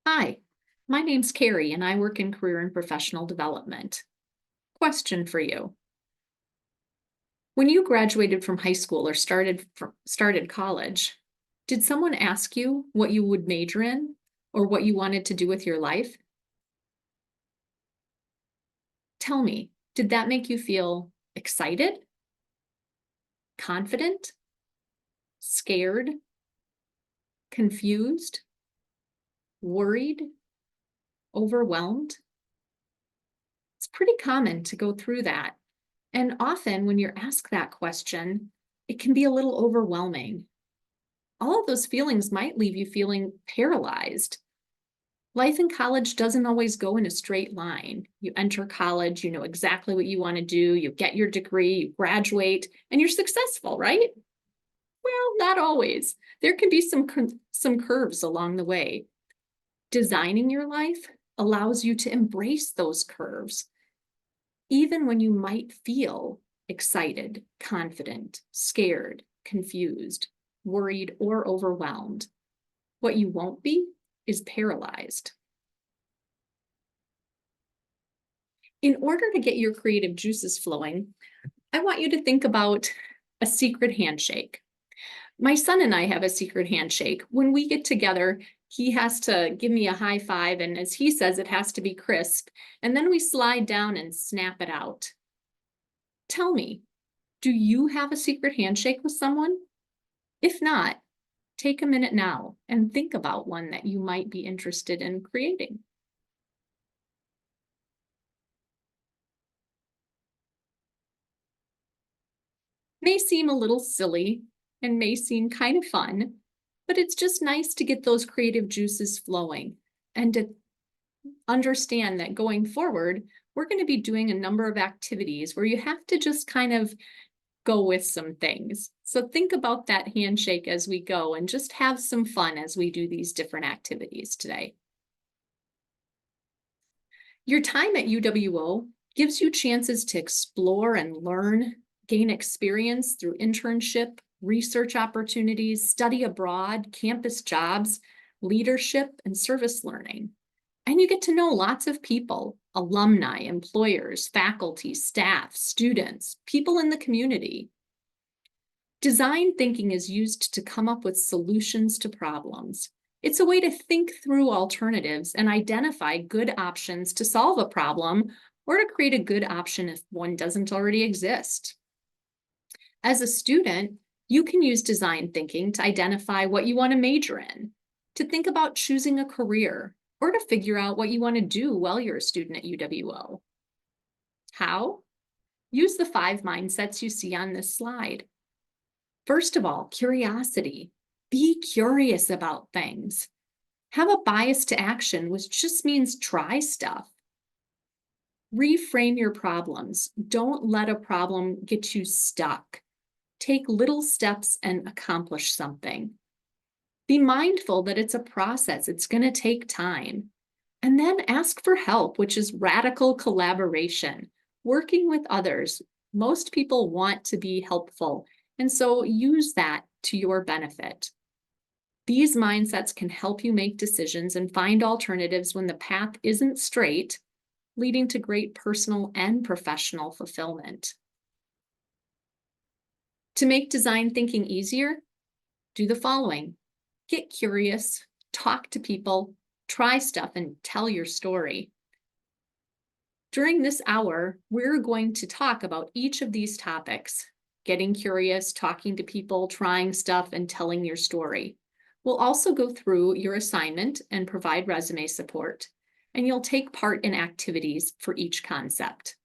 Hi, my name's Carrie and I work in career and professional development. Question for you. When you graduated from high school or started college, did someone ask you what you would major in or what you wanted to do with your life? Tell me, did that make you feel excited, confident, scared, confused, worried, overwhelmed? It's pretty common to go through that. And often, when you're asked that question, it can be a little overwhelming. All of those feelings might leave you feeling paralyzed. Life in college doesn't always go in a straight line. You enter college, you know exactly what you want to do, you get your degree, you graduate, and you're successful, right? Well, not always. There can be some curves along the way. Designing your life allows you to embrace those curves, even when you might feel excited, confident, scared, confused, worried, or overwhelmed. What you won't be is paralyzed. In order to get your creative juices flowing, I want you to think about a secret handshake. My son and I have a secret handshake. When we get together, he has to give me a high five, and as he says, it has to be crisp. And then we slide down and snap it out. Tell me, do you have a secret handshake with someone? If not, take a minute now and think about one that you might be interested in creating. May seem a little silly and may seem kind of fun, but it's just nice to get those creative juices flowing and to understand that going forward, we're going to be doing a number of activities where you have to just kind of go with some things. So think about that handshake as we go and just have some fun as we do these different activities today. Your time at UWO gives you chances to explore and learn, gain experience through internship, research opportunities, study abroad, campus jobs, leadership, and service learning. And you get to know lots of people, alumni, employers, faculty, staff, students, people in the community. Design thinking is used to come up with solutions to problems. It's a way to think through alternatives and identify good options to solve a problem or to create a good option if one doesn't already exist. As a student, you can use design thinking to identify what you want to major in, to think about choosing a career, or to figure out what you want to do while you're a student at UWO. How? Use the 5 mindsets you see on this slide. First of all, curiosity. Be curious about things. Have a bias to action, which just means try stuff. Reframe your problems. Don't let a problem get you stuck. Take little steps and accomplish something. Be mindful that it's a process. It's going to take time. And then ask for help, which is radical collaboration, working with others. Most people want to be helpful, and so use that to your benefit. These mindsets can help you make decisions and find alternatives when the path isn't straight, leading to great personal and professional fulfillment. To make design thinking easier, do the following. Get curious, talk to people, try stuff, and tell your story. During this hour, we're going to talk about each of these topics: getting curious, talking to people, trying stuff, and telling your story. We'll also go through your assignment and provide resume support, and you'll take part in activities for each concept.